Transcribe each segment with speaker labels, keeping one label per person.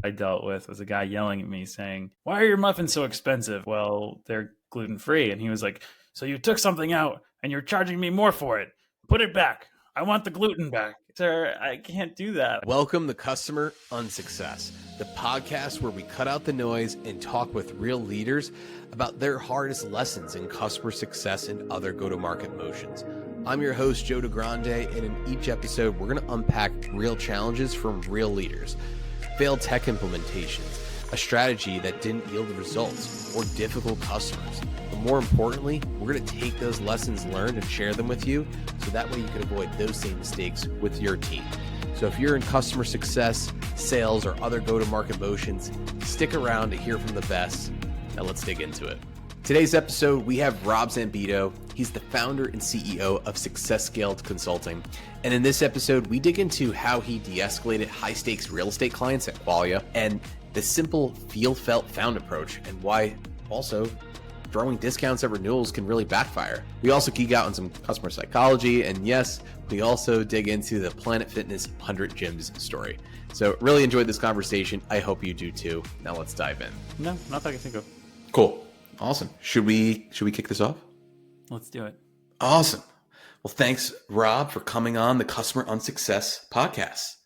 Speaker 1: I dealt with was a guy yelling at me saying, "Why are your muffins so expensive?" Well, they're gluten-free. And he was like, "So you took something out and you're charging me more for it. Put it back. I want the gluten back." Sir, I can't do that.
Speaker 2: Welcome to Customer Unsuccess, the podcast where we cut out the noise and talk with real leaders about their hardest lessons in customer success and other go-to-market motions. I'm your host, Joe DeGrande, and in each episode, we're going to unpack real challenges from real leaders, failed tech implementations, a strategy that didn't yield results, or difficult customers. But more importantly, we're going to take those lessons learned and share them with you so that way you can avoid those same mistakes with your team. So if you're in customer success, sales, or other go-to-market motions, stick around to hear from the best. Now let's dig into it. Today's episode, we have Rob Zambito. He's the founder and CEO of Success Scaled Consulting. And in this episode, we dig into how he de-escalated high-stakes real estate clients at Qualia and the simple feel-felt found approach and why also throwing discounts at renewals can really backfire. We also geek out on some customer psychology. And yes, we also dig into the Planet Fitness 100 Gyms story. So really enjoyed this conversation. I hope you do too. Now let's dive in.
Speaker 1: No, not that I can think of.
Speaker 2: Cool. Awesome. Should we kick this off?
Speaker 1: Let's do it.
Speaker 2: Awesome. Well, thanks, Rob, for coming on the Customer Unsuccess podcast.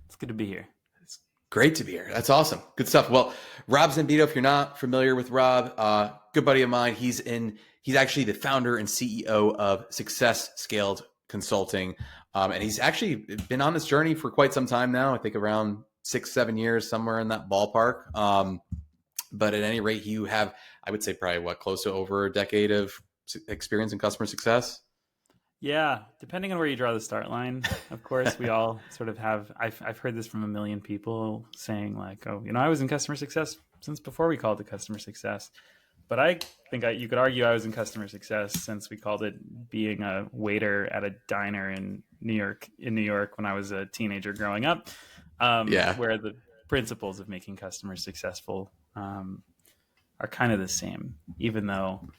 Speaker 1: It's good to be here.
Speaker 2: It's great to be here. That's awesome. Good stuff. Well, Rob Zambito, if you're not familiar with Rob, good buddy of mine. He's actually the founder and CEO of Success Scaled Consulting. And he's actually been on this journey for quite some time now. I think around 6-7 years, somewhere in that ballpark. But at any rate, you have, I would say, probably close to over a decade of experience in customer success.
Speaker 1: Yeah, depending on where you draw the start line, of course, we all sort of have. I've heard this from a million people saying like, "Oh, I was in customer success since before we called it customer success." But I think you could argue I was in customer success since we called it being a waiter at a diner in New York when I was a teenager growing up. Where the principles of making customers successful are kind of the same, even though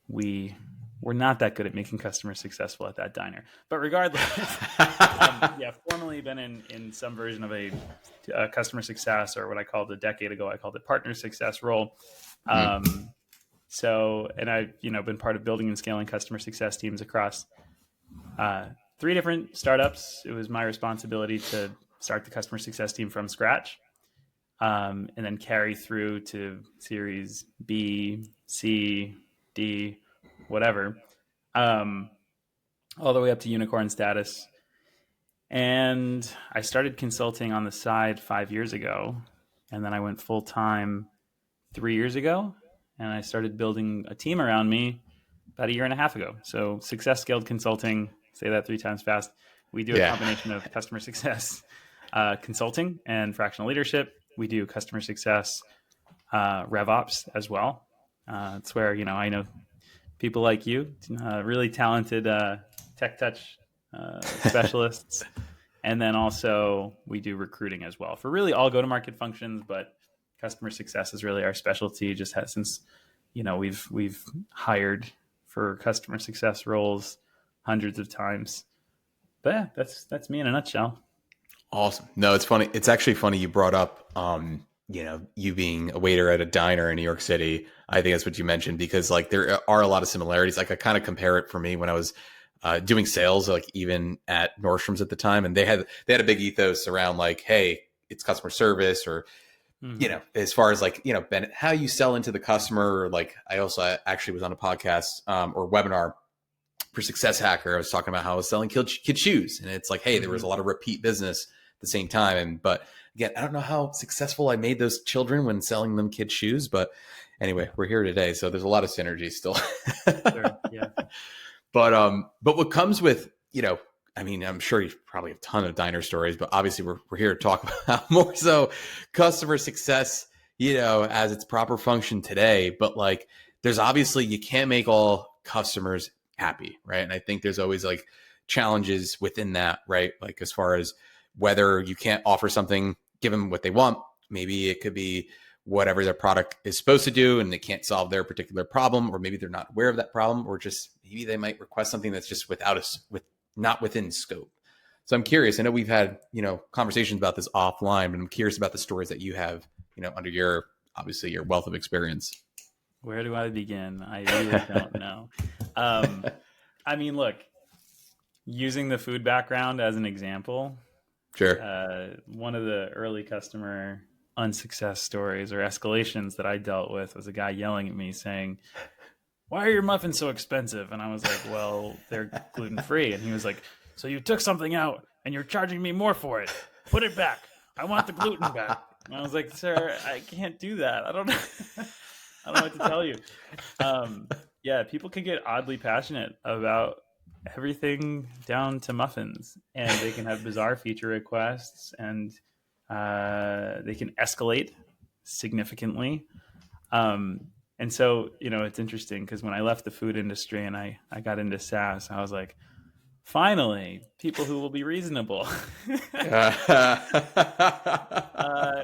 Speaker 1: we're not that good at making customers successful at that diner. But regardless, formerly been in some version of a customer success, or what I called a decade ago, I called it partner success role. And I've been part of building and scaling customer success teams across 3 different startups. It was my responsibility to start the customer success team from scratch. And then carry through to series B, C, D, whatever, all the way up to unicorn status. And I started consulting on the side 5 years ago. And then I went full time 3 years ago. And I started building a team around me about 1.5 years ago. So Success Scaled Consulting, say that 3 times fast. We do a combination of customer success consulting and fractional leadership. We do customer success, RevOps as well. It's where, I know people like you, really talented tech touch specialists. And then also we do recruiting as well for really all go-to-market functions, but customer success is really our specialty. Since, we've hired for customer success roles hundreds of times. But yeah, that's me in a nutshell.
Speaker 2: Awesome. No, it's funny. It's actually funny you brought up, you being a waiter at a diner in New York City. I think that's what you mentioned because there are a lot of similarities. I kind of compare it for me when I was doing sales, even at Nordstrom's at the time, and they had a big ethos around hey, it's customer service, or as far as how you sell into the customer. Or I also actually was on a podcast or webinar for Success Hacker. I was talking about how I was selling kid shoes, and it's hey, there was a lot of repeat business the same time. But again, I don't know how successful I made those children when selling them kid shoes, but anyway, we're here today. So there's a lot of synergy still.
Speaker 1: Sure, yeah.
Speaker 2: But what comes with, I'm sure you probably have a ton of diner stories, but obviously we're here to talk about more so customer success, as its proper function today. But there's obviously, you can't make all customers happy, right? And I think there's always challenges within that, right? As far as whether you can't offer something, give them what they want. Maybe it could be whatever their product is supposed to do and they can't solve their particular problem, or maybe they're not aware of that problem, or just maybe they might request something that's just not within scope. So I'm curious. I know we've had, conversations about this offline, but I'm curious about the stories that you have, under your, obviously your wealth of experience.
Speaker 1: Where do I begin? I really don't know. Um, I mean, look, using the food background as an example,
Speaker 2: Sure.
Speaker 1: one of the early customer unsuccess stories or escalations that I dealt with was a guy yelling at me saying, "Why are your muffins so expensive?" And I was like, "Well, they're gluten free." And he was like, "So you took something out and you're charging me more for it. Put it back. I want the gluten back." And I was like, "Sir, I can't do that. I don't know. I don't know what to tell you." Yeah, people can get oddly passionate about everything down to muffins, and they can have bizarre feature requests, and they can escalate significantly. And so, it's interesting because when I left the food industry and I got into SaaS, I was like, finally, people who will be reasonable.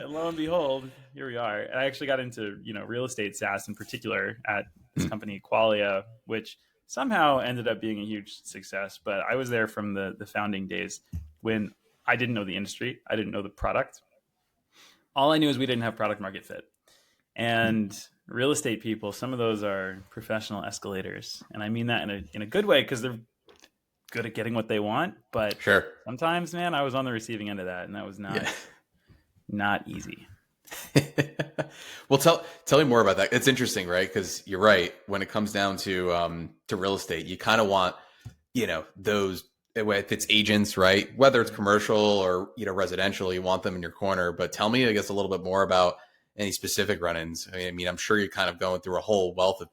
Speaker 1: Lo and behold, here we are. I actually got into, real estate SaaS in particular at this company, Qualia, which somehow ended up being a huge success. But I was there from the founding days when I didn't know the industry. I didn't know the product. All I knew is we didn't have product market fit. And real estate people, some of those are professional escalators. And I mean that in a good way because they're good at getting what they want. But
Speaker 2: Sure.
Speaker 1: sometimes, man, I was on the receiving end of that, and that was not easy.
Speaker 2: Well, tell me more about that. It's interesting, right? Because you're right. When it comes down to real estate, you kind of want, those, if it's agents, right? Whether it's commercial or, residential, you want them in your corner. But tell me, I guess, a little bit more about any specific run-ins. I mean, I'm sure you're kind of going through a whole wealth of,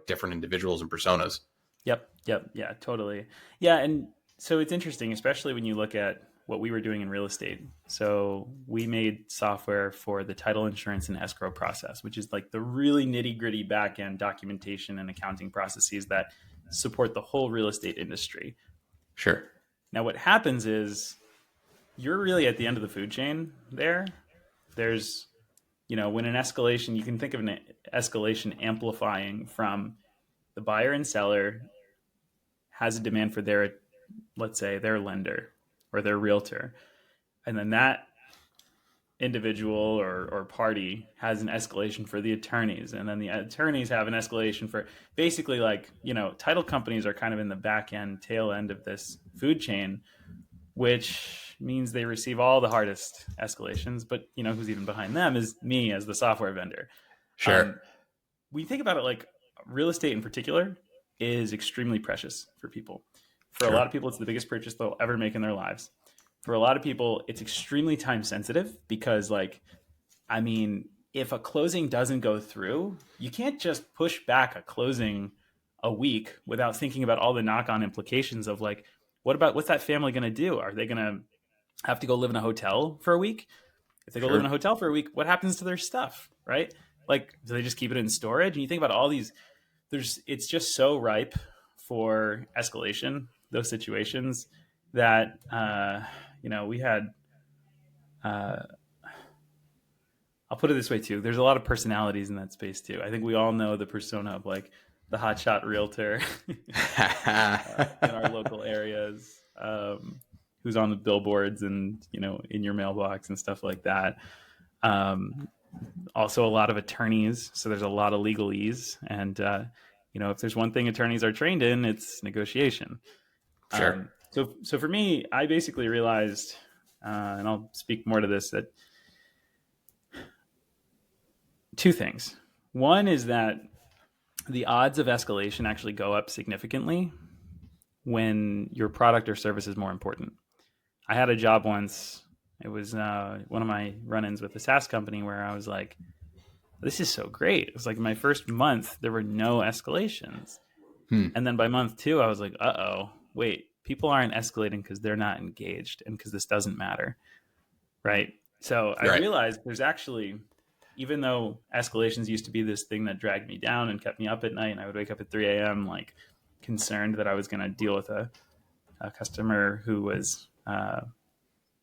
Speaker 2: different individuals and personas.
Speaker 1: Yep. Yeah, totally. Yeah. And so it's interesting, especially when you look at what we were doing in real estate. So we made software for the title insurance and escrow process, which is like the really nitty gritty back end documentation and accounting processes that support the whole real estate industry.
Speaker 2: Sure.
Speaker 1: Now, what happens is you're really at the end of the food chain there. There's, when an escalation, you can think of an escalation amplifying from the buyer and seller has a demand for their, let's say, their lender or their realtor. And then that individual or party has an escalation for the attorneys. And then the attorneys have an escalation for basically like, title companies are kind of in the back end, tail end of this food chain, which means they receive all the hardest escalations. But, who's even behind them is me as the software vendor.
Speaker 2: Sure.
Speaker 1: When you think about it, like real estate in particular is extremely precious for people. For a lot of people, it's the biggest purchase they'll ever make in their lives. For a lot of people, it's extremely time sensitive because, if a closing doesn't go through, you can't just push back a closing a week without thinking about all the knock-on implications of what's that family going to do? Are they going to have to go live in a hotel for a week? If they go live in a hotel for a week, what happens to their stuff, right? Like, do they just keep it in storage? And you think about all these, it's just so ripe for escalation, those situations that, we had, I'll put it this way too. There's a lot of personalities in that space too. I think we all know the persona of like the hotshot realtor in our local areas, who's on the billboards and, in your mailbox and stuff like that. Also a lot of attorneys. So there's a lot of legalese. And, if there's one thing attorneys are trained in, it's negotiation.
Speaker 2: Sure.
Speaker 1: So for me, I basically realized, and I'll speak more to this, that two things. One is that the odds of escalation actually go up significantly when your product or service is more important. I had a job once. It was one of my run-ins with a SaaS company where I was like, this is so great. It was like my first month, there were no escalations. And then by month 2, I was like, wait, people aren't escalating because they're not engaged and because this doesn't matter. Right. So I realized there's actually, even though escalations used to be this thing that dragged me down and kept me up at night, and I would wake up at 3 a.m. like concerned that I was going to deal with a customer who was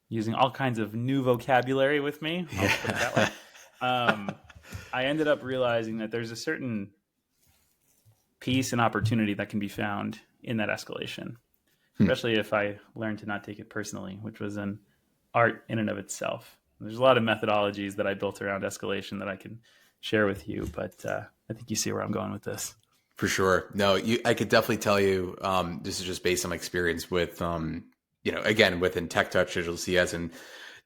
Speaker 1: using all kinds of new vocabulary with me. I'll put it that way. I ended up realizing that there's a certain peace and opportunity that can be found in that escalation. especially if I learned to not take it personally, which was an art in and of itself. There's a lot of methodologies that I built around escalation that I can share with you, but I think you see where I'm going with this.
Speaker 2: For sure. No, I could definitely tell you, this is just based on my experience with, again, within Tech Touch, Digital CS, and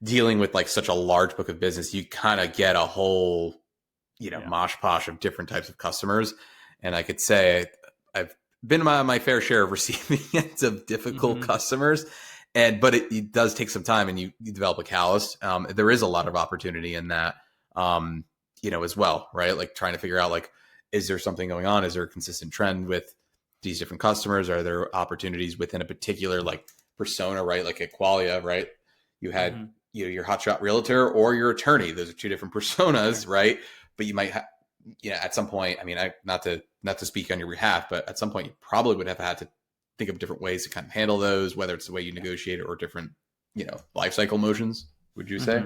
Speaker 2: dealing with like such a large book of business, you kind of get a whole, mosh posh of different types of customers. And I could say I've been my fair share of receiving ends of difficult customers. But it does take some time, and you develop a callus. There is a lot of opportunity in that, as well, right? Like trying to figure out, like, is there something going on? Is there a consistent trend with these different customers? Are there opportunities within a particular like persona, right? Like at Qualia, right? You had your hotshot realtor or your attorney. Those are two different personas, right? But you might at some point, I mean, not to speak on your behalf, but at some point you probably would have had to think of different ways to kind of handle those, whether it's the way you negotiate or different, life cycle motions, would you say?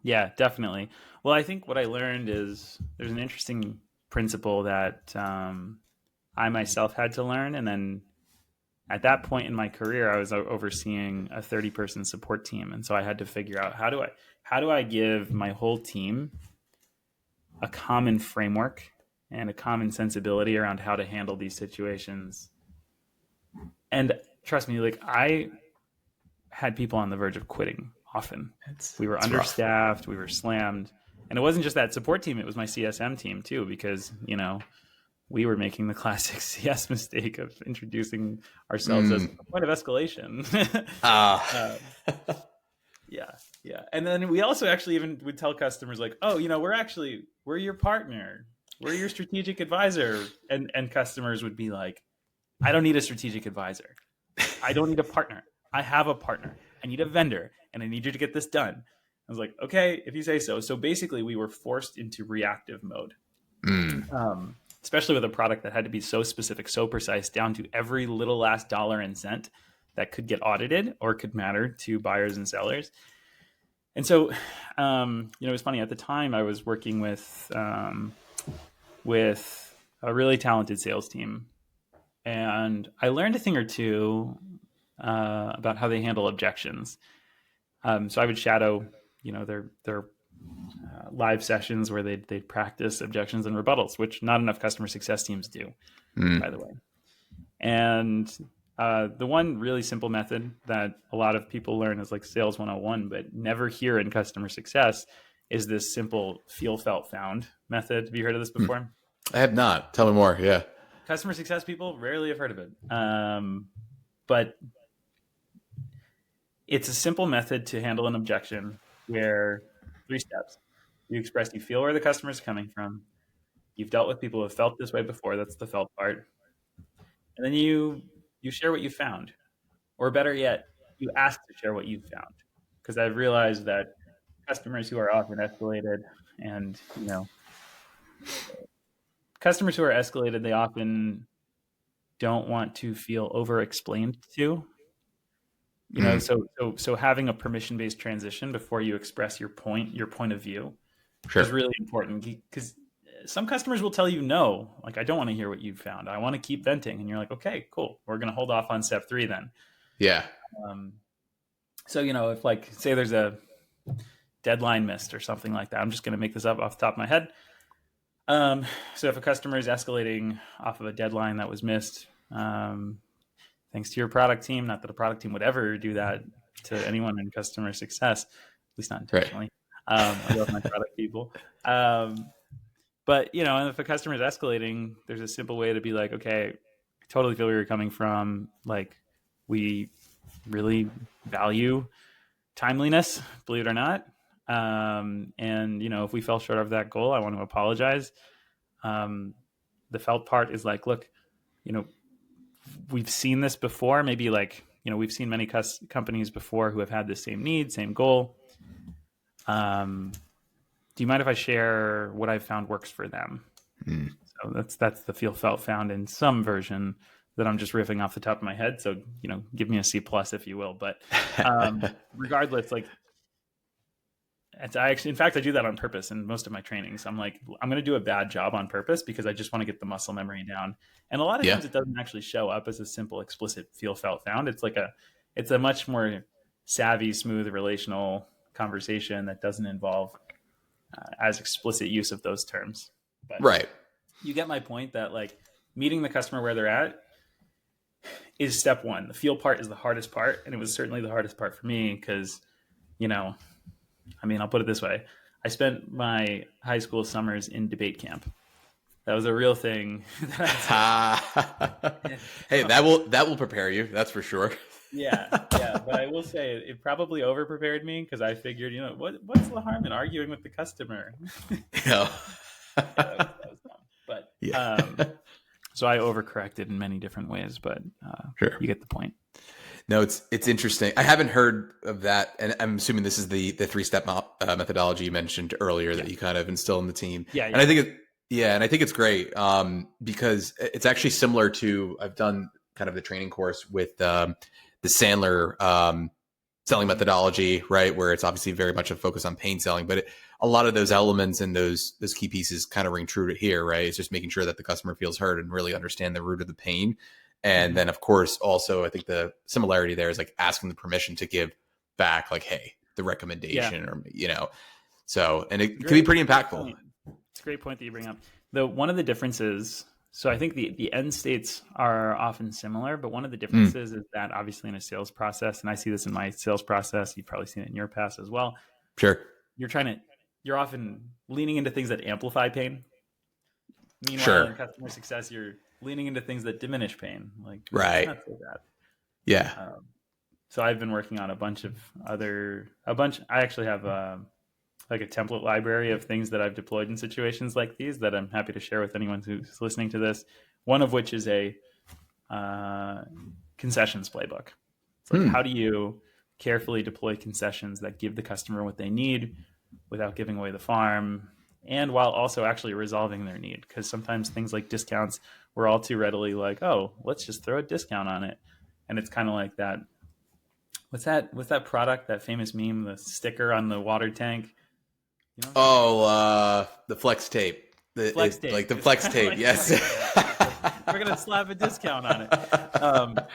Speaker 1: Yeah, definitely. Well, I think what I learned is there's an interesting principle that I myself had to learn. And then at that point in my career, I was overseeing a 30-person support team. And so I had to figure out how do I give my whole team a common framework and a common sensibility around how to handle these situations. And trust me, like I had people on the verge of quitting often. We were understaffed, rough. We were slammed. And it wasn't just that support team, it was my CSM team too, because, we were making the classic CS mistake of introducing ourselves as a point of escalation. Yeah. And then we also actually even would tell customers like, oh, we're your partner. We're your strategic advisor. And customers would be like, I don't need a strategic advisor. I don't need a partner. I have a partner. I need a vendor, and I need you to get this done. I was like, okay, if you say so. So basically, we were forced into reactive mode, especially with a product that had to be so specific, so precise, down to every little last dollar and cent that could get audited or could matter to buyers and sellers. And so, it was funny. At the time, I was working with a really talented sales team, and I learned a thing or two about how they handle objections. So I would shadow, their live sessions where they'd practice objections and rebuttals, which not enough customer success teams do, by the way. And the one really simple method that a lot of people learn is like sales 101, but never hear in customer success is this simple feel, felt, found method. Have you heard of this before?
Speaker 2: I have not. Tell me more. Yeah.
Speaker 1: Customer success people rarely have heard of it. But it's a simple method to handle an objection where 3 steps. You express you feel where the customer is coming from. You've dealt with people who have felt this way before. That's the felt part. And then you share what you found. Or better yet, you ask to share what you found. Because I've realized that customers who are often escalated and, customers who are escalated, they often don't want to feel over-explained to. So having a permission-based transition before you express your point of view is really important, because some customers will tell you no, like, I don't want to hear what you found. I want to keep venting. And you're like, okay, cool. We're going to hold off on step 3 then.
Speaker 2: Yeah.
Speaker 1: So, if like, say there's a deadline missed or something like that, I'm just going to make this up off the top of my head. So if a customer is escalating off of a deadline that was missed, thanks to your product team, not that a product team would ever do that to anyone in customer success, at least not intentionally. Right. I love my product people. But, and if a customer is escalating, there's a simple way to be like, okay, I totally feel where you're coming from. Like, we really value timeliness, believe it or not. And, if we fell short of that goal, I want to apologize. The felt part is like, look, we've seen this before. Maybe like, we've seen many companies before who have had the same need, same goal. Do you mind if I share what I've found works for them? So that's the feel, felt, found in some version that I'm just riffing off the top of my head. So, give me a C+ if you will. But regardless, like, in fact, I do that on purpose in most of my trainings. I'm like, I'm going to do a bad job on purpose because I just want to get the muscle memory down. And a lot of
Speaker 2: Yeah.
Speaker 1: times it doesn't actually show up as a simple, explicit feel, felt, found. It's a much more savvy, smooth, relational conversation that doesn't involve as explicit use of those terms. But
Speaker 2: Right.
Speaker 1: you get my point that like meeting the customer where they're at is step one. The feel part is the hardest part. And it was certainly the hardest part for me because, you know, I mean, I'll put it this way. I spent my high school summers in debate camp. That was a real thing.
Speaker 2: Hey, that will prepare you. That's for sure.
Speaker 1: Yeah. But I will say it probably over prepared me because I figured, you know, what's the harm in arguing with the customer?
Speaker 2: Yeah.
Speaker 1: That was dumb. But
Speaker 2: Yeah.
Speaker 1: so I overcorrected in many different ways, but
Speaker 2: Sure.
Speaker 1: you get the point.
Speaker 2: No, it's interesting. I haven't heard of that, and I'm assuming this is the 3-step methodology you mentioned earlier that you kind of instill in the team.
Speaker 1: Yeah.
Speaker 2: And I think it's great because it's actually similar to I've done kind of the training course with the Sandler selling methodology, right, where it's obviously very much a focus on pain selling, but a lot of those elements and those key pieces kind of ring true to here, right? It's just making sure that the customer feels heard and really understand the root of the pain. And then, of course, also, I think the similarity there is like asking the permission to give back, like, hey, the recommendation, or, you know, so, and it can be pretty impactful.
Speaker 1: It's a great point that you bring up. One of the differences, so I think the end states are often similar, but one of the differences is that obviously in a sales process, and I see this in my sales process, you've probably seen it in your past as well.
Speaker 2: Sure.
Speaker 1: You're often leaning into things that amplify pain. Meanwhile, in customer success, you're leaning into things that diminish pain. Like,
Speaker 2: right.
Speaker 1: Not so bad.
Speaker 2: Yeah.
Speaker 1: So I've been working on I actually have like a template library of things that I've deployed in situations like these that I'm happy to share with anyone who's listening to this. One of which is a concessions playbook. It's like, how do you carefully deploy concessions that give the customer what they need without giving away the farm, and while also actually resolving their need? Because sometimes things like discounts, we're all too readily like, oh, let's just throw a discount on it. And it's kind of like that. What's that product, that famous meme, the sticker on the water tank?
Speaker 2: You know the flex tape.
Speaker 1: Flex tape.
Speaker 2: Like the flex tape, like, yes.
Speaker 1: We're going to slap a discount on it.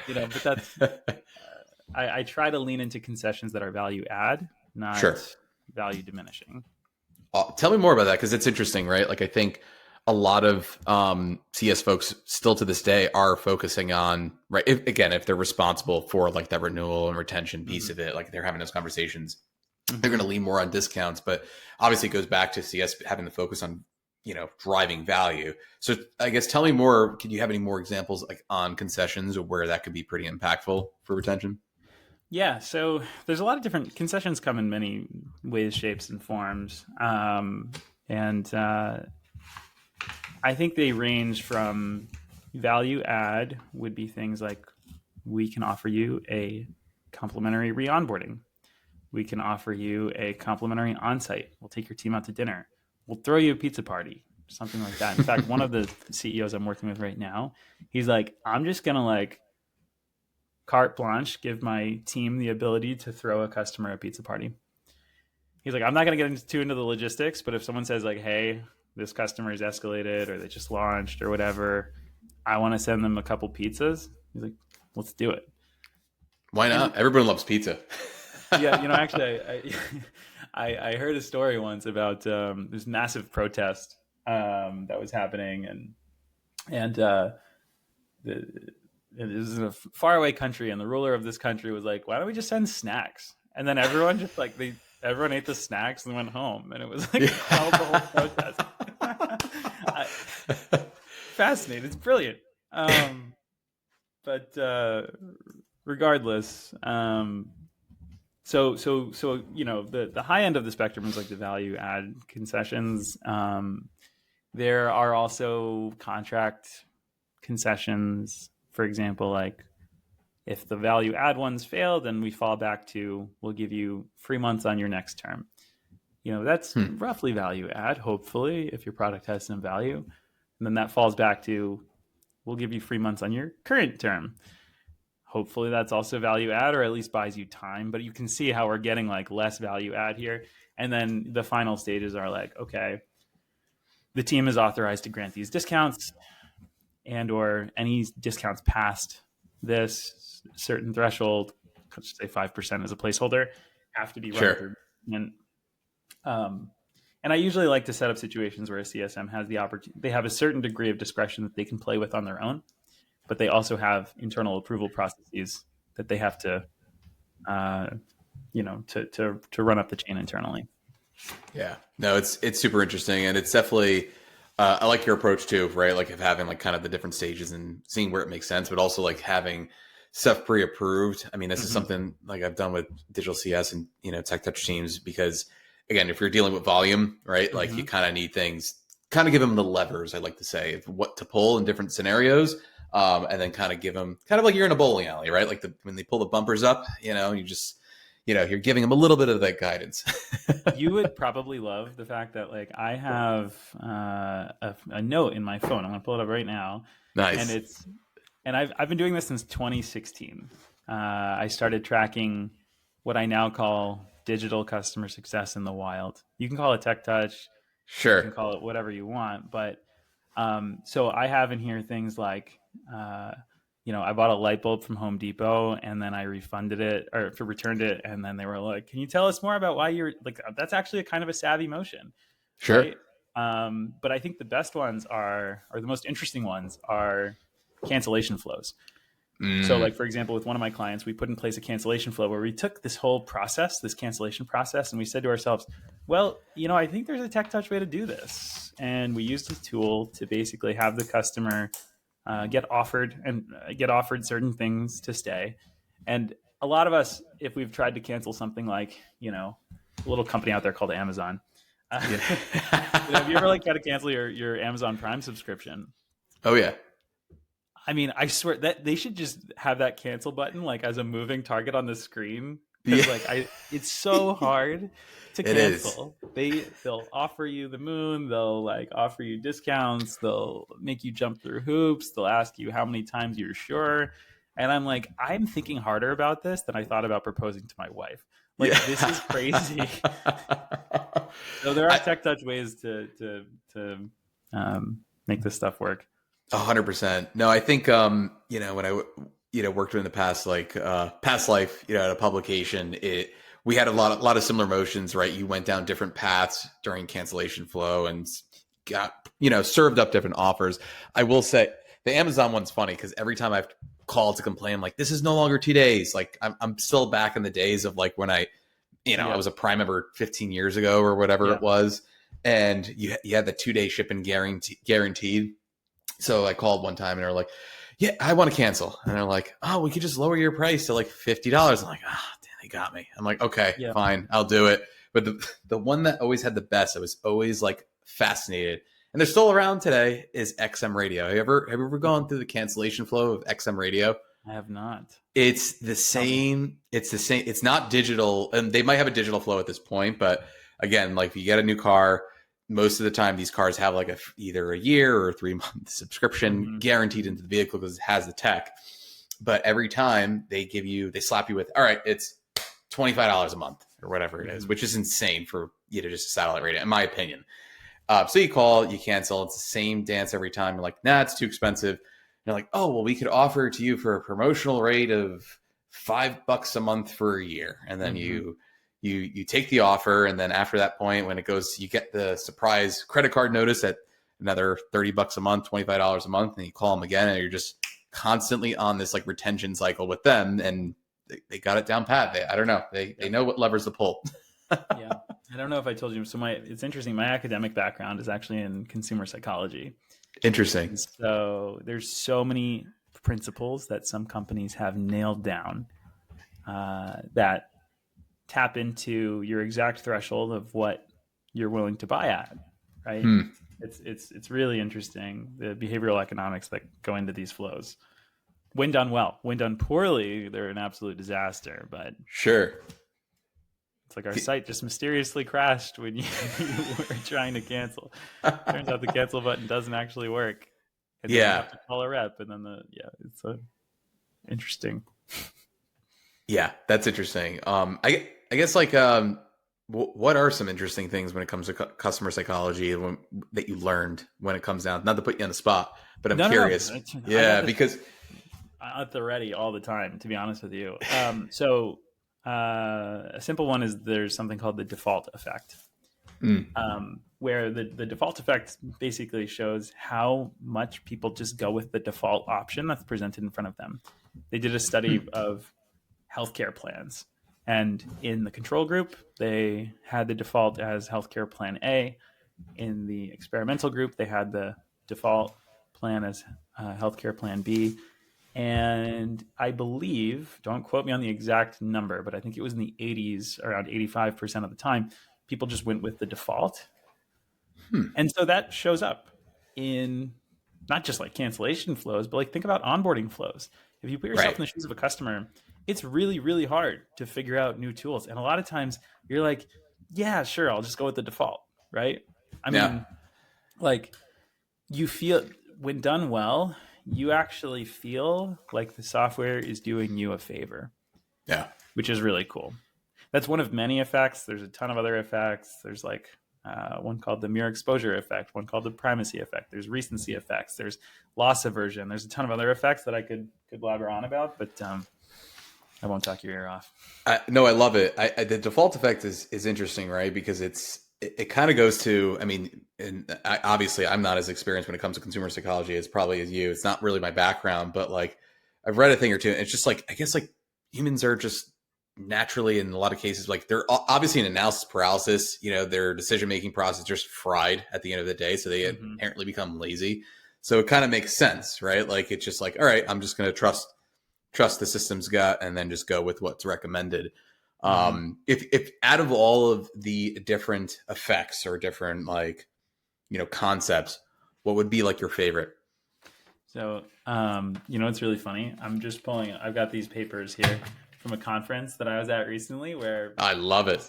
Speaker 1: You know, but that's, I try to lean into concessions that are value add, not value diminishing.
Speaker 2: Tell me more about that, because it's interesting, right? Like, I think a lot of CS folks still to this day are focusing on, right, if they're responsible for like that renewal and retention piece of it, like they're having those conversations, they're going to lean more on discounts. But obviously it goes back to CS having the focus on, you know, driving value. So I guess tell me more. Can you have any more examples like on concessions or where that could be pretty impactful for retention?
Speaker 1: Yeah, so there's a lot of different concessions come in many ways, shapes, and forms. And I think they range from value add would be things like, we can offer you a complimentary re-onboarding. We can offer you a complimentary on-site. We'll take your team out to dinner. We'll throw you a pizza party, something like that. In fact, one of the CEOs I'm working with right now, he's like, I'm just going to like carte blanche, give my team the ability to throw a customer a pizza party. He's like, I'm not going to get into the logistics, but if someone says like, hey, this customer is escalated or they just launched or whatever, I want to send them a couple pizzas. He's like, let's do it.
Speaker 2: Why not? Everyone loves pizza.
Speaker 1: Yeah, you know, actually, I heard a story once about this massive protest that was happening, and it was in a faraway country, and the ruler of this country was like, why don't we just send snacks? And then everyone just like everyone ate the snacks and went home, and it was like held the whole protest. Fascinating. It's brilliant. But regardless, so you know, the high end of the spectrum is like the value add concessions. There are also contract concessions. For example, like if the value add ones fail, then we fall back to, we'll give you 3 months on your next term. You know, that's roughly value add, hopefully, if your product has some value. And then that falls back to, we'll give you 3 months on your current term. hopefully that's also value add, or at least buys you time. But you can see how we're getting like less value add here. And then the final stages are like, okay, the team is authorized to grant these discounts, and or any discounts past this certain threshold, let's say 5% as a placeholder, have to be run
Speaker 2: Sure.
Speaker 1: through. Um, and I usually like to set up situations where a CSM has the opportunity, they have a certain degree of discretion that they can play with on their own, but they also have internal approval processes that they have to, to run up the chain internally.
Speaker 2: Yeah, no, it's super interesting, and it's definitely I like your approach too, right? Like of having like kind of the different stages and seeing where it makes sense, but also like having stuff pre-approved. I mean, this is something like I've done with digital CS and tech touch teams, because again, if you're dealing with volume, right, like you kind of need things, kind of give them the levers. I like to say of what to pull in different scenarios, and then kind of give them kind of like you're in a bowling alley, right? Like when they pull the bumpers up, you just you're giving them a little bit of that guidance.
Speaker 1: You would probably love the fact that like I have a note in my phone. I'm gonna pull it up right now, and
Speaker 2: Nice.
Speaker 1: I've been doing this since 2016. I started tracking what I now call digital customer success in the wild. You can call it tech touch, you can
Speaker 2: Sure.
Speaker 1: call it whatever you want, but so I have in here things like I bought a light bulb from Home Depot and then I refunded it or returned it. And then they were like, can you tell us more about why you're like, that's actually a kind of a savvy motion.
Speaker 2: Sure.
Speaker 1: Right. But I think the best ones or the most interesting ones are cancellation flows. So
Speaker 2: Mm,
Speaker 1: like, for example, with one of my clients, we put in place a cancellation flow where we took this whole process, this cancellation process, and we said to ourselves, well, I think there's a tech touch way to do this. And we used a tool to basically have the customer get offered certain things to stay. And a lot of us, if we've tried to cancel something like, a little company out there called Amazon,
Speaker 2: yeah.
Speaker 1: have you ever like tried to cancel your Amazon Prime subscription?
Speaker 2: Oh yeah.
Speaker 1: I mean, I swear that they should just have that cancel button like as a moving target on the screen,
Speaker 2: Yeah.
Speaker 1: because it's so hard to
Speaker 2: It is.
Speaker 1: cancel. They'll offer you the moon, they'll like offer you discounts, they'll make you jump through hoops, they'll ask you how many times you're sure. And I'm like, I'm thinking harder about this than I thought about proposing to my wife. Like,
Speaker 2: Yeah.
Speaker 1: this is crazy. So there are
Speaker 2: I,
Speaker 1: tech touch ways to make this stuff work.
Speaker 2: 100%. No, I think when I worked in the past, like past life, at a publication, we had a lot of similar motions, right? You went down different paths during cancellation flow and got served up different offers. I will say the Amazon one's funny because every time I've called to complain, I'm like, this is no longer 2 days. Like I'm still back in the days of like when I
Speaker 1: Yeah.
Speaker 2: was a Prime member 15 years ago or whatever
Speaker 1: Yeah.
Speaker 2: it was, and you had the 2-day shipping guaranteed. So I called one time and they're like, yeah, I want to cancel. And they're like, oh, we could just lower your price to like $50. I'm like, damn, they got me. I'm like, okay,
Speaker 1: Yeah.
Speaker 2: fine, I'll do it. But the one that always had the best, I was always like fascinated, and they're still around today, is XM Radio. Have you ever gone through the cancellation flow of XM Radio?
Speaker 1: I have not.
Speaker 2: It's the
Speaker 1: Tell me.
Speaker 2: same. It's the same. It's not digital, and they might have a digital flow at this point. But again, like if you get a new car, most of the time these cars have like either a year or 3 month subscription guaranteed into the vehicle because it has the tech. But every time they slap you with, all right, it's $25 a month or whatever it is, which is insane for just a satellite radio, in my opinion. So you call, you cancel, it's the same dance every time. You're like, nah, it's too expensive. They're like, oh, well, we could offer it to you for a promotional rate of $5 a month for a year. And then you take the offer. And then after that point, when it goes, you get the surprise credit card notice at another $30 a month, $25 a month. And you call them again, and you're just constantly on this like retention cycle with them. And they got it down pat. I don't know. They know what levers to pull.
Speaker 1: Yeah. I don't know if I told you. So it's interesting. My academic background is actually in consumer psychology.
Speaker 2: Interesting.
Speaker 1: So there's so many principles that some companies have nailed down that tap into your exact threshold of what you're willing to buy at, right? It's really interesting, the behavioral economics that go into these flows. When done well, when done poorly, they're an absolute disaster. But
Speaker 2: Sure.
Speaker 1: it's like our site just mysteriously crashed when you were trying to cancel. Turns out the cancel button doesn't actually work. And then you have to call a rep, and then it's interesting.
Speaker 2: Yeah, that's interesting. I guess like what are some interesting things when it comes to customer psychology that you learned when it comes down? Not to put you on the spot, but I'm
Speaker 1: No.
Speaker 2: curious.
Speaker 1: I got
Speaker 2: Yeah,
Speaker 1: this
Speaker 2: because
Speaker 1: at the ready all the time, to be honest with you. A simple one is there's something called the default effect,
Speaker 2: mm,
Speaker 1: where the default effect basically shows how much people just go with the default option that's presented in front of them. They did a study of healthcare plans, and in the control group, they had the default as healthcare plan A. In the experimental group, they had the default plan as healthcare plan B. And I believe, don't quote me on the exact number, but I think it was in the 80s, around 85% of the time, people just went with the default.
Speaker 2: hmm,
Speaker 1: And so that shows up in not just like cancellation flows, but like think about onboarding flows. If you put yourself
Speaker 2: right.
Speaker 1: in the shoes of a customer, it's really, really hard to figure out new tools. And a lot of times you're like, yeah, sure, I'll just go with the default, right? I
Speaker 2: Yeah,
Speaker 1: mean, like you feel when done well, you actually feel like the software is doing you a favor,
Speaker 2: yeah.
Speaker 1: which is really cool. That's one of many effects. There's a ton of other effects. There's like one called the mirror exposure effect, one called the primacy effect. There's recency effects. There's loss aversion. There's a ton of other effects that I could blabber on about, but I won't talk your ear off.
Speaker 2: No, I love it. The default effect is interesting, right? Because it kind of goes to, I mean, and obviously I'm not as experienced when it comes to consumer psychology as probably as you. It's not really my background, but like I've read a thing or two. And it's just like I guess like humans are just naturally in a lot of cases like they're obviously in analysis paralysis. You know, their decision making process is just fried at the end of the day, so they
Speaker 1: Mm-hmm.
Speaker 2: inherently become lazy. So it kind of makes sense, right? Like it's just like, all right, I'm just going to trust the system's gut and then just go with what's recommended.
Speaker 1: Mm-hmm.
Speaker 2: If out of all of the different effects or different like concepts, what would be like your favorite?
Speaker 1: So, it's really funny. I'm just pulling. I've got these papers here from a conference that I was at recently,
Speaker 2: I love it.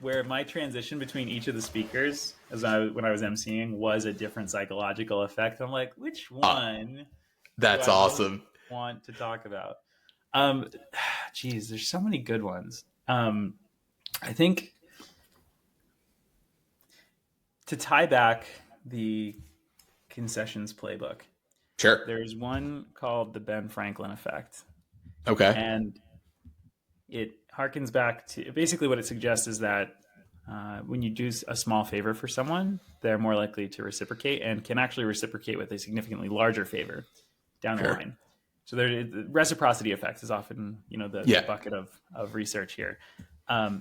Speaker 1: where my transition between each of the speakers, when I was emceeing, was a different psychological effect. I'm like, which
Speaker 2: Ah,
Speaker 1: one do
Speaker 2: that's
Speaker 1: I most
Speaker 2: awesome.
Speaker 1: want to talk about? Um, geez, there's so many good ones. I think to tie back the concessions playbook,
Speaker 2: Sure.
Speaker 1: there's one called the Ben Franklin effect,
Speaker 2: Okay.
Speaker 1: and it harkens back to basically what it suggests is that when you do a small favor for someone, they're more likely to reciprocate and can actually reciprocate with a significantly larger favor down the
Speaker 2: Sure.
Speaker 1: line. So the reciprocity effects is often, the
Speaker 2: Yeah.
Speaker 1: bucket of research here.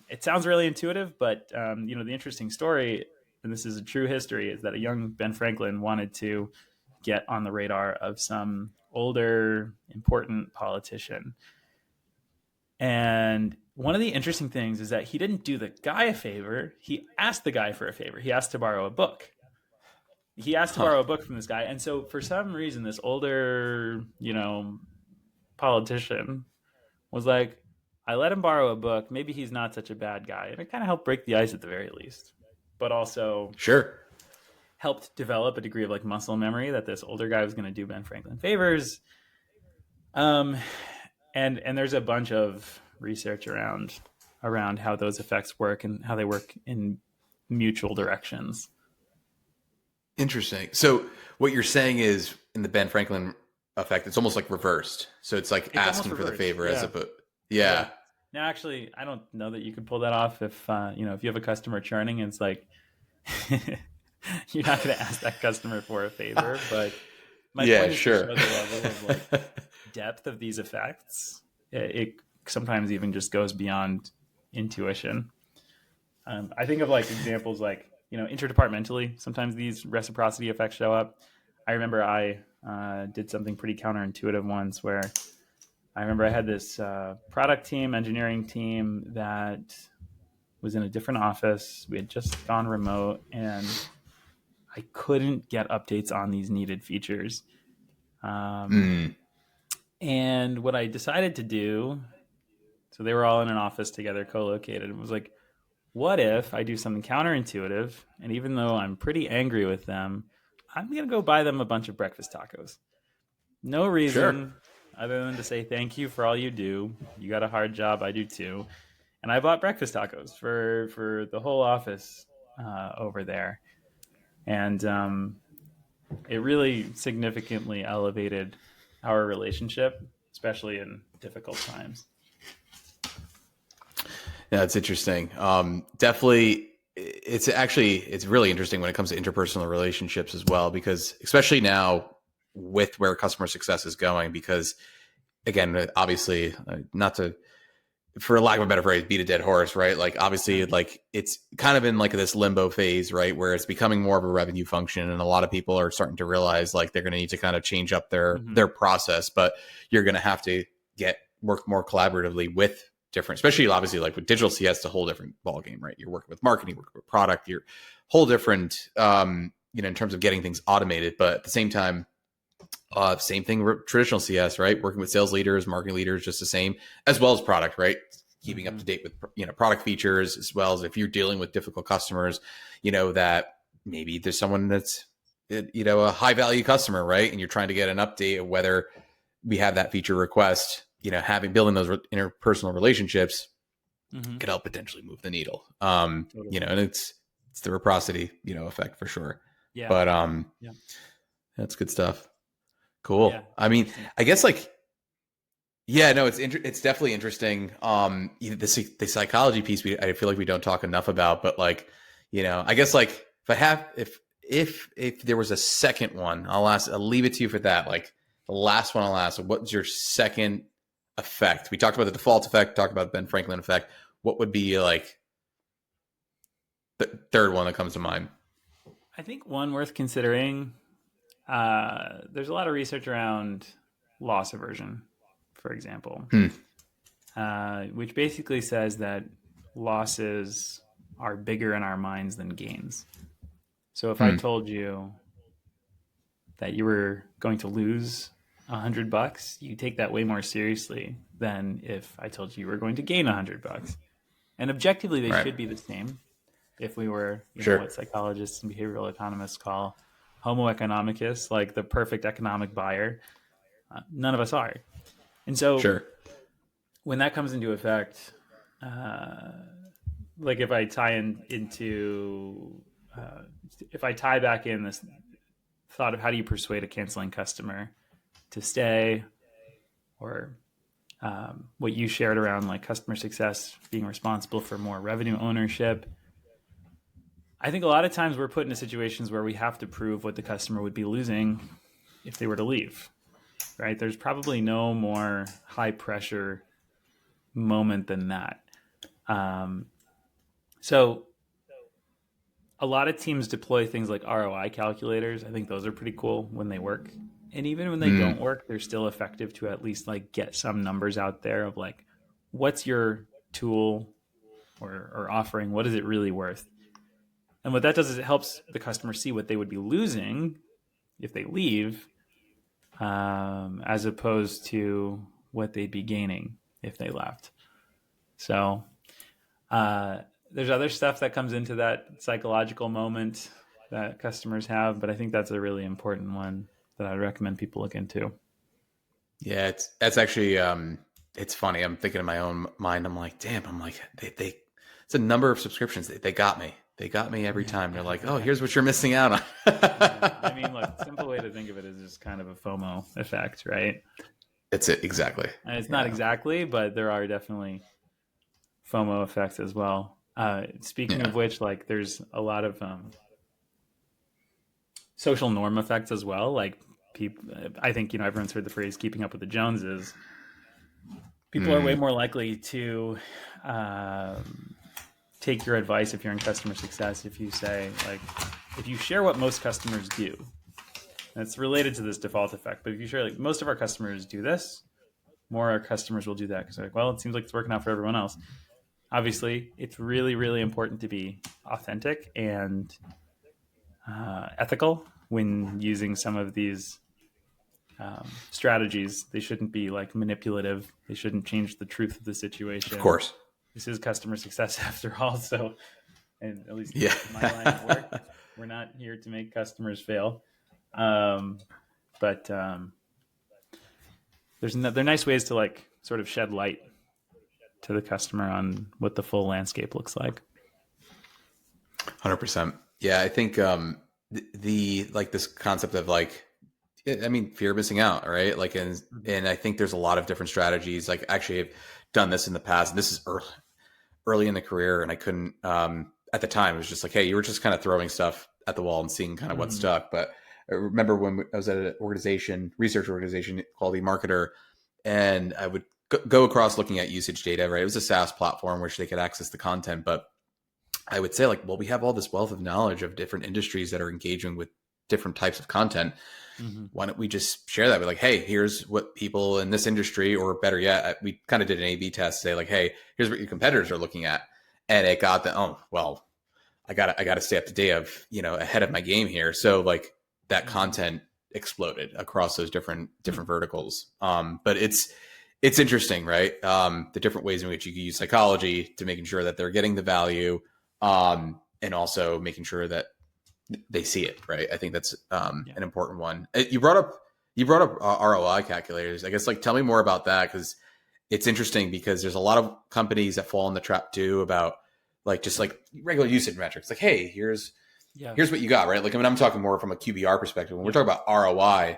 Speaker 1: It sounds really intuitive, but the interesting story, and this is a true history, is that a young Ben Franklin wanted to get on the radar of some older, important politician. And one of the interesting things is that he didn't do the guy a favor. He asked the guy for a favor. He asked to borrow a book. He asked to
Speaker 2: Huh.
Speaker 1: borrow a book from this guy. And so for some reason, this older, politician was like, I let him borrow a book. Maybe he's not such a bad guy. And it kind of helped break the ice at the very least, but also
Speaker 2: Sure.
Speaker 1: helped develop a degree of like muscle memory that this older guy was going to do Ben Franklin favors. Um, and there's a bunch of research around how those effects work and how they work in mutual directions.
Speaker 2: Interesting. So what you're saying is in the Ben Franklin effect, it's almost like reversed. So it's like
Speaker 1: It's almost
Speaker 2: asking for the
Speaker 1: reversed.
Speaker 2: favor as
Speaker 1: Yeah.
Speaker 2: opposed.
Speaker 1: Yeah.
Speaker 2: Yeah.
Speaker 1: Now, actually, I don't know that you could pull that off if you have a customer churning, it's like you're not going to ask that customer for a favor. But my
Speaker 2: Yeah.
Speaker 1: point is to
Speaker 2: Sure.
Speaker 1: show the level of like depth of these effects. It sometimes even just goes beyond intuition. I think of like examples like, interdepartmentally, sometimes these reciprocity effects show up. I remember I did something pretty counterintuitive once where I remember I had this product team, engineering team that was in a different office. We had just gone remote and I couldn't get updates on these needed features. Um,
Speaker 2: Mm,
Speaker 1: and what I decided to do, so they were all in an office together, co-located, and was like, what if I do something counterintuitive? And even though I'm pretty angry with them, I'm going to go buy them a bunch of breakfast tacos. No
Speaker 2: sure.
Speaker 1: reason. other than to say thank you for all you do. You got a hard job, I do too. And I bought breakfast tacos for the whole office over there, and it really significantly elevated our relationship, especially in difficult times.
Speaker 2: Yeah, it's interesting. Definitely, it's really interesting when it comes to interpersonal relationships as well, because especially now with where customer success is going, because again, obviously, not to, for lack of a better phrase, beat a dead horse, right? Like obviously, like it's kind of in like this limbo phase, right, where it's becoming more of a revenue function, and a lot of people are starting to realize like they're going to need to kind of change up their process, but you're going to have to work more collaboratively with different, especially obviously like with digital CS, it's a whole different ballgame, right? You're working with marketing, working with product, you're whole different, in terms of getting things automated, but at the same time, same thing with traditional CS, right? Working with sales leaders, marketing leaders, just the same, as well as product, right? Keeping up to date with, product features, as well as if you're dealing with difficult customers, that maybe there's someone that's, a high value customer, right? And you're trying to get an update of whether we have that feature request, building those interpersonal relationships could help potentially move the needle.
Speaker 1: Totally.
Speaker 2: And it's the reciprocity, effect for sure.
Speaker 1: Yeah.
Speaker 2: But
Speaker 1: Yeah.
Speaker 2: that's good stuff. Cool.
Speaker 1: Yeah.
Speaker 2: I mean, I guess like, yeah, no, it's definitely interesting. The psychology piece, I feel like we don't talk enough about, but like, I guess like if there was a second one, I'll leave it to you for that. Like the last one I'll ask, what's your second effect? We talked about the default effect, talked about the Ben Franklin effect. What would be like the third one that comes to mind?
Speaker 1: I think one worth considering. There's a lot of research around loss aversion, for example, which basically says that losses are bigger in our minds than gains. So if I told you that you were going to lose $100, you take that way more seriously than if I told you you were going to gain $100. And objectively, they should be the same. If we were, what psychologists and behavioral economists call homo economicus, like the perfect economic buyer, none of us are. And so when that comes into effect, like if I if I tie back in this thought of how do you persuade a canceling customer to stay, or what you shared around like customer success being responsible for more revenue ownership, I think a lot of times we're put into situations where we have to prove what the customer would be losing if they were to leave, right? There's probably no more high pressure moment than that. So a lot of teams deploy things like ROI calculators. I think those are pretty cool when they work. And even when they don't work, they're still effective to at least like get some numbers out there of like, what's your tool or offering? What is it really worth? And what that does is it helps the customer see what they would be losing if they leave, as opposed to what they'd be gaining if they left. So there's other stuff that comes into that psychological moment that customers have, but I think that's a really important one that I'd recommend people look into.
Speaker 2: Yeah, that's actually it's funny. I'm thinking in my own mind. I'm like, damn. I'm like, they it's a number of subscriptions. They got me. They got me every time. They're like, oh, here's what you're missing out on.
Speaker 1: I mean, look, simple way to think of it is just kind of a FOMO effect, right?
Speaker 2: It's it exactly.
Speaker 1: And it's not exactly, but there are definitely FOMO effects as well. Speaking of which, like there's a lot of social norm effects as well. Like people, I think everyone's heard the phrase "keeping up with the Joneses." People are way more likely to take your advice if you're in customer success. If you say like, if you share what most customers do, and it's related to this default effect. But if you share like most of our customers do this, more our customers will do that because they're like, well, it seems like it's working out for everyone else. Obviously, it's really, really important to be authentic and ethical when using some of these strategies. They shouldn't be like manipulative. They shouldn't change the truth of the situation.
Speaker 2: Of course.
Speaker 1: This is customer success after all. So, and at least in my line of work, we're not here to make customers fail. But they're nice ways to like sort of shed light to the customer on what the full landscape looks like.
Speaker 2: 100%. Yeah, I think the like this concept of like, I mean, fear of missing out, right? Like, and I think there's a lot of different strategies. Like, actually, I've done this in the past. And this is early in the career, and I couldn't at the time. It was just like, hey, you were just kind of throwing stuff at the wall and seeing kind of what stuck. But I remember when I was at an research organization, Quality Marketer, and I would go across looking at usage data. Right, it was a SaaS platform which they could access the content, but I would say like, well, we have all this wealth of knowledge of different industries that are engaging with different types of content. Why don't we just share that? We're like, hey, here's what people in this industry, or better yet, we kind of did an A/B test, say like, hey, here's what your competitors are looking at, and it got the, oh, well, I got to stay up to date of, ahead of my game here. So like that content exploded across those different verticals. But it's interesting, right? The different ways in which you can use psychology to making sure that they're getting the value, and also making sure that they see it, right? I think that's an important one. You brought up ROI calculators. I guess like tell me more about that, because it's interesting, because there's a lot of companies that fall in the trap too about like just like regular usage metrics. Like, hey, here's what you got, right? Like, I mean, I'm talking more from a QBR perspective. When we're talking about ROI,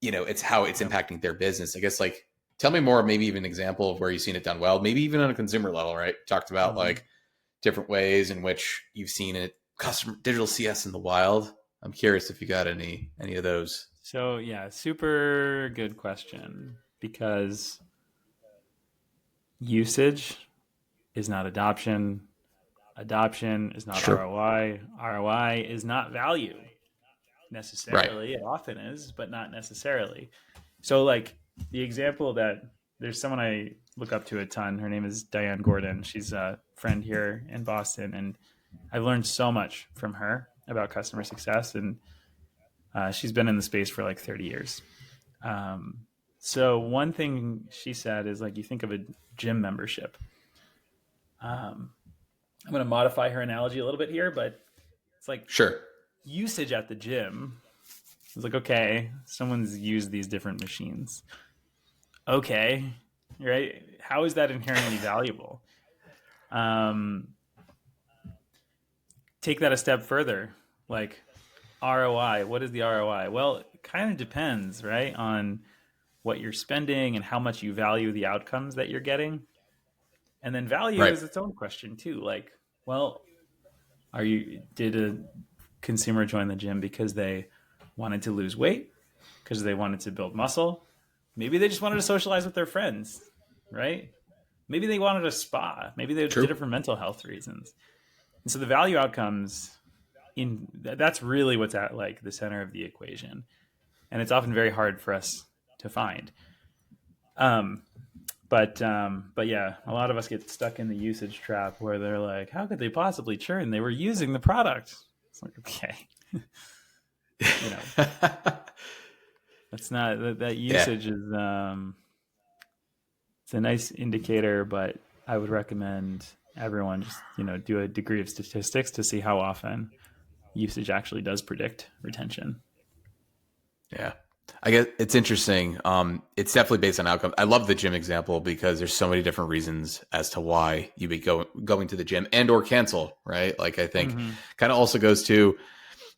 Speaker 2: it's how it's impacting their business. I guess like tell me more, maybe even an example of where you've seen it done well, maybe even on a consumer level, right? Talked about like different ways in which you've seen it, customer digital CS in the wild. I'm curious if you got any of those.
Speaker 1: So yeah, super good question, because usage is not adoption. Adoption is not ROI. ROI is not value necessarily. Right. It often is, but not necessarily. So like the example that there's someone I look up to a ton. Her name is Diane Gordon. She's a friend here in Boston, and I've learned so much from her about customer success, and she's been in the space for like 30 years. So one thing she said is like, you think of a gym membership. I'm going to modify her analogy a little bit here, but it's like usage at the gym. It's like, okay, someone's used these different machines. Okay, right? How is that inherently valuable? Take that a step further. Like ROI, what is the ROI? Well, it kind of depends, right, on what you're spending and how much you value the outcomes that you're getting. And then value is its own question too. Like, well, did a consumer join the gym because they wanted to lose weight, because they wanted to build muscle? Maybe they just wanted to socialize with their friends, right? Maybe they wanted a spa. Maybe they did it for mental health reasons. And so the value outcomes, that's really what's at like the center of the equation. And it's often very hard for us to find. But yeah, a lot of us get stuck in the usage trap where they're like, how could they possibly churn? They were using the product. It's like, okay. That's not, that usage is, it's a nice indicator, but I would recommend everyone just, do a degree of statistics to see how often usage actually does predict retention.
Speaker 2: Yeah. I guess it's interesting. It's definitely based on outcome. I love the gym example because there's so many different reasons as to why you be going to the gym and or cancel, right? Like I think kind of also goes to,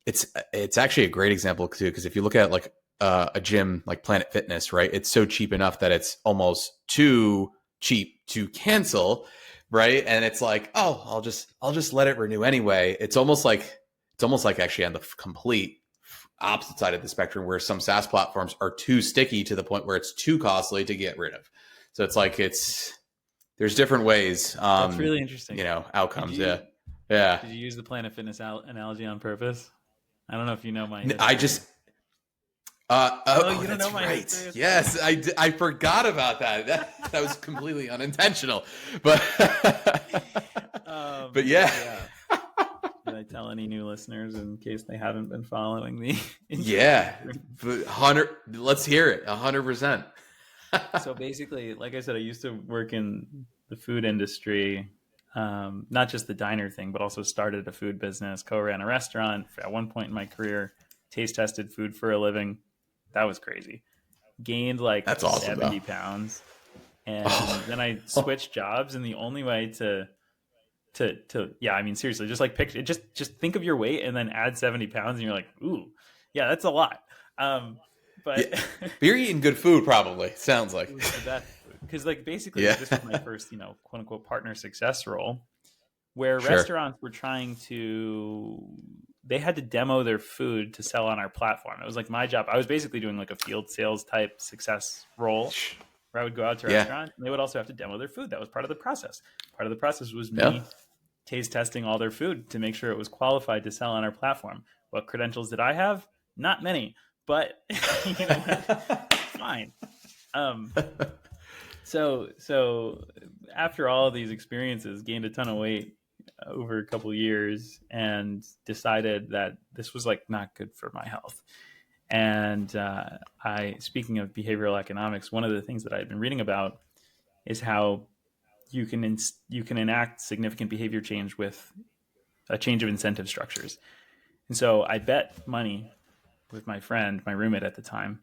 Speaker 2: it's actually a great example too, because if you look at like a gym like Planet Fitness, right? It's so cheap enough that it's almost too cheap to cancel, right? And it's like, oh, I'll just let it renew anyway. It's almost like actually on the complete opposite side of the spectrum, where some SaaS platforms are too sticky to the point where it's too costly to get rid of. So it's like there's different ways.
Speaker 1: That's really interesting.
Speaker 2: Outcomes. Yeah.
Speaker 1: Did you use the Planet Fitness analogy on purpose? I don't know if you know my history.
Speaker 2: I just.
Speaker 1: You don't know my
Speaker 2: right.
Speaker 1: history?
Speaker 2: Yes, I forgot about that. That was completely unintentional, but but yeah.
Speaker 1: Did I tell any new listeners in case they haven't been following the?
Speaker 2: Yeah, 100. Let's hear it. 100%.
Speaker 1: So basically, like I said, I used to work in the food industry, not just the diner thing, but also started a food business, co-ran a restaurant at one point in my career, taste tested food for a living. That was crazy. gained like
Speaker 2: That's awesome,
Speaker 1: 70
Speaker 2: though.
Speaker 1: pounds. And
Speaker 2: Oh.
Speaker 1: then I switched jobs, and the only way to yeah, I mean, seriously, just like picture, just think of your weight and then add 70 pounds, and you're like, ooh, yeah, that's a lot.
Speaker 2: Yeah.
Speaker 1: But
Speaker 2: But you're eating good food, probably. Sounds
Speaker 1: it
Speaker 2: like.
Speaker 1: was the best because like basically
Speaker 2: Yeah.
Speaker 1: like this was my first, quote unquote partner success role where
Speaker 2: Sure.
Speaker 1: restaurants were trying to they had to demo their food to sell on our platform. It was like my job. I was basically doing like a field sales type success role where I would go out to
Speaker 2: Yeah.
Speaker 1: restaurants and they would also have to demo their food. That was part of the process. Part of the process was
Speaker 2: Yeah.
Speaker 1: me taste testing all their food to make sure it was qualified to sell on our platform. What credentials did I have? Not many, but you know what? Fine. Um, so after all of these experiences, gained a ton of weight over a couple years and decided that this was like not good for my health. And speaking of behavioral economics, one of the things that I've been reading about is how you can enact significant behavior change with a change of incentive structures. And so I bet money with my friend, my roommate at the time,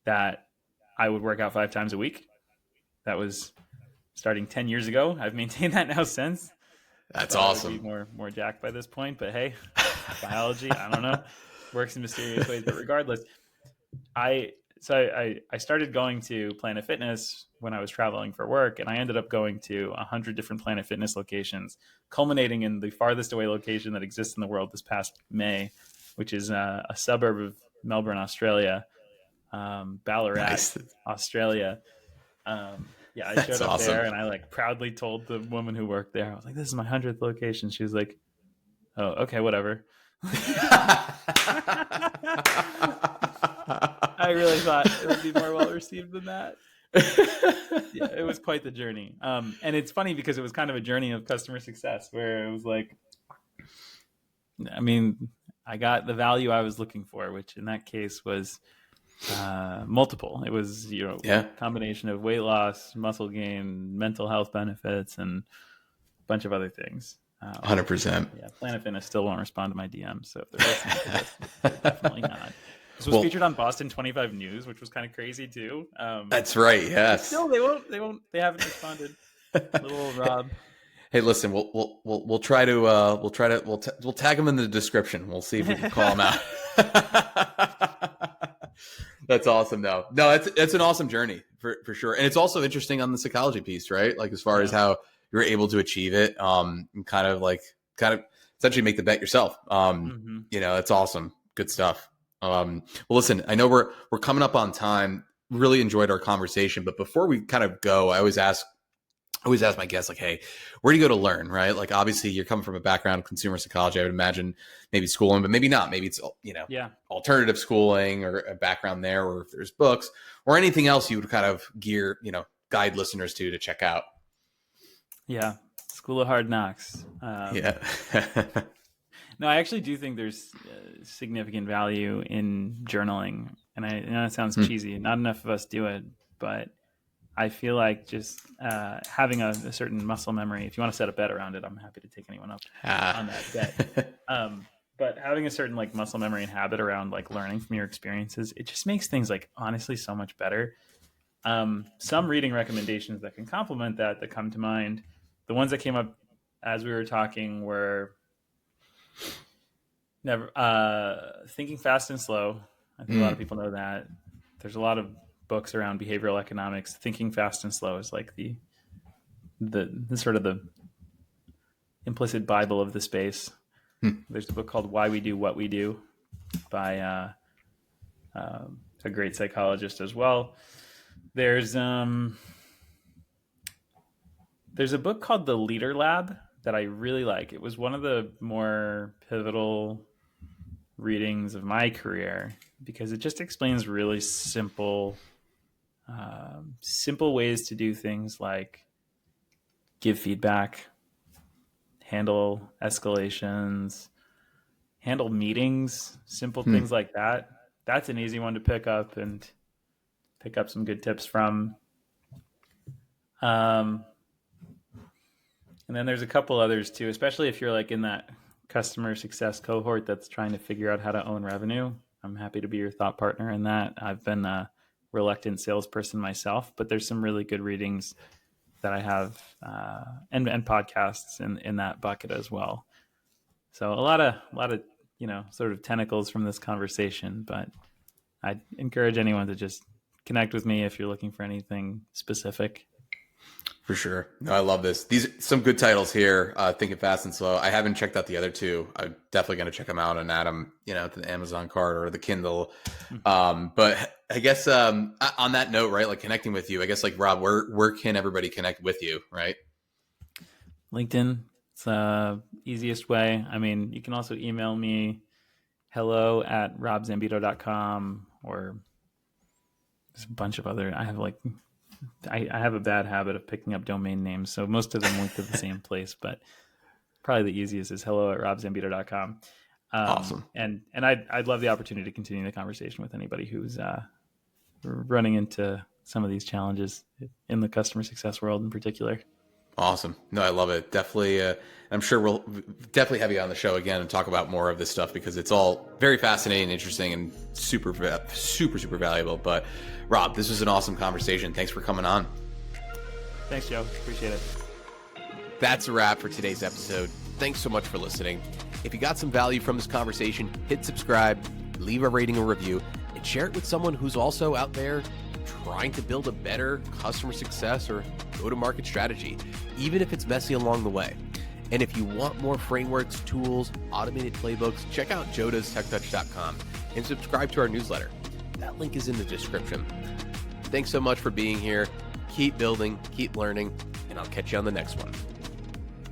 Speaker 1: that I would work out 5 times a week. That was starting 10 years ago. I've maintained that now since. I
Speaker 2: That's
Speaker 1: thought I would be
Speaker 2: awesome.
Speaker 1: more jacked by this point, but hey, biology, I don't know, works in mysterious ways. But regardless, I started going to Planet Fitness when I was traveling for work, and I ended up going to 100 different Planet Fitness locations, culminating in the farthest away location that exists in the world this past May, which is a suburb of Melbourne, Australia, Ballarat,
Speaker 2: Nice.
Speaker 1: Australia. Yeah, I
Speaker 2: That's
Speaker 1: showed up
Speaker 2: awesome.
Speaker 1: there and I like proudly told the woman who worked there, I was like, "This is my 100th location." She was like, "Oh, okay, whatever." I really thought it would be more well received than that. Yeah, it was quite the journey. And it's funny because it was kind of a journey of customer success where it was like, I mean, I got the value I was looking for, which in that case was multiple. It was,
Speaker 2: Yeah.
Speaker 1: combination of weight loss, muscle gain, mental health benefits, and a bunch of other things.
Speaker 2: 100%.
Speaker 1: Yeah, Planet Fitness still won't respond to my DMs, so if they're listening to this, they're definitely not. This was
Speaker 2: Well,
Speaker 1: featured on Boston 25 News, which was kind of crazy too.
Speaker 2: that's right.
Speaker 1: But
Speaker 2: Yes.
Speaker 1: still, they haven't responded. Little old Rob.
Speaker 2: Hey, listen, we'll try to we'll tag them in the description. We'll see if we can call them out. That's awesome, though. No, it's an awesome journey for sure, and it's also interesting on the psychology piece, right? Like as far as
Speaker 1: Yeah.
Speaker 2: how you're able to achieve it, and kind of essentially make the bet yourself.
Speaker 1: Mm-hmm.
Speaker 2: It's awesome, good stuff. Well, listen, I know we're coming up on time. Really enjoyed our conversation, but before we kind of go, I always ask my guests, like, hey, where do you go to learn, right? Like, obviously you're coming from a background of consumer psychology. I would imagine maybe schooling, but maybe not. Maybe it's,
Speaker 1: Yeah.
Speaker 2: alternative schooling or a background there, or if there's books or anything else you would kind of guide listeners to check out.
Speaker 1: Yeah. School of Hard Knocks.
Speaker 2: Yeah.
Speaker 1: No, I actually do think there's significant value in journaling. And I know it sounds cheesy. Not enough of us do it, but I feel like just having a certain muscle memory, if you want to set a bet around it, I'm happy to take anyone up on that bet. But having a certain like muscle memory and habit around like learning from your experiences, it just makes things like honestly so much better. Some reading recommendations that can complement that come to mind. The ones that came up as we were talking were Thinking Fast and Slow. I think a lot of people know that. There's a lot of books around behavioral economics. Thinking Fast and Slow is like the sort of the implicit Bible of the space. There's a book called Why We Do What We Do by a great psychologist as well. There's a book called The Leader Lab that I really like. It was one of the more pivotal readings of my career because it just explains really simple ways to do things like give feedback, handle escalations, handle meetings, simple things like that. That's an easy one to pick up and pick up some good tips from. And then there's a couple others too, especially if you're like in that customer success cohort that's trying to figure out how to own revenue. I'm happy to be your thought partner in that. I've been reluctant salesperson myself, but there's some really good readings that I have, and podcasts in that bucket as well. So a lot of sort of tentacles from this conversation, but I'd encourage anyone to just connect with me if you're looking for anything specific.
Speaker 2: For sure. No, I love this. These some good titles here. Thinking Fast and Slow. I haven't checked out the other two. I'm definitely going to check them out and add them, to the Amazon cart or the Kindle. But I guess on that note, right, like connecting with you, I guess like Rob, where can everybody connect with you, right?
Speaker 1: LinkedIn. It's the easiest way. I mean, you can also email me hello@robzambito.com, or there's a bunch of other. I have a bad habit of picking up domain names, so most of them link to the same place, but probably the easiest is hello@robzambito.com.
Speaker 2: Awesome.
Speaker 1: And I'd love the opportunity to continue the conversation with anybody who's running into some of these challenges in the customer success world in particular.
Speaker 2: Awesome. No, I love it. Definitely. I'm sure we'll definitely have you on the show again and talk about more of this stuff, because it's all very fascinating, interesting, and super valuable. But Rob, this was an awesome conversation. Thanks for coming on.
Speaker 1: Thanks, Joe. Appreciate it.
Speaker 2: That's a wrap for today's episode. Thanks so much for listening. If you got some value from this conversation, hit subscribe, leave a rating or review, and share it with someone who's also out there trying to build a better customer success or go-to-market strategy, even if it's messy along the way. And if you want more frameworks, tools, automated playbooks, check out jodastouch.com and subscribe to our newsletter. That link is in the description. Thanks so much for being here. Keep building, keep learning, and I'll catch you on the next one.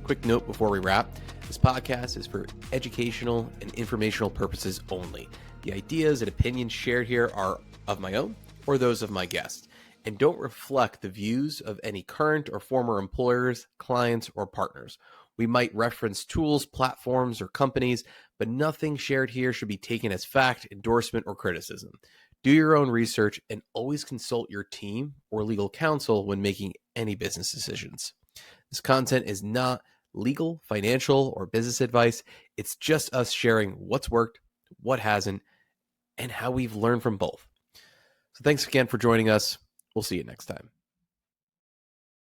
Speaker 2: Quick note before we wrap. This podcast is for educational and informational purposes only. The ideas and opinions shared here are of my own or those of my guests, and don't reflect the views of any current or former employers, clients, or partners. We might reference tools, platforms, or companies, but nothing shared here should be taken as fact, endorsement, or criticism. Do your own research and always consult your team or legal counsel when making any business decisions. This content is not legal, financial, or business advice. It's just us sharing what's worked, what hasn't, and how we've learned from both. So thanks again for joining us. We'll see you next time.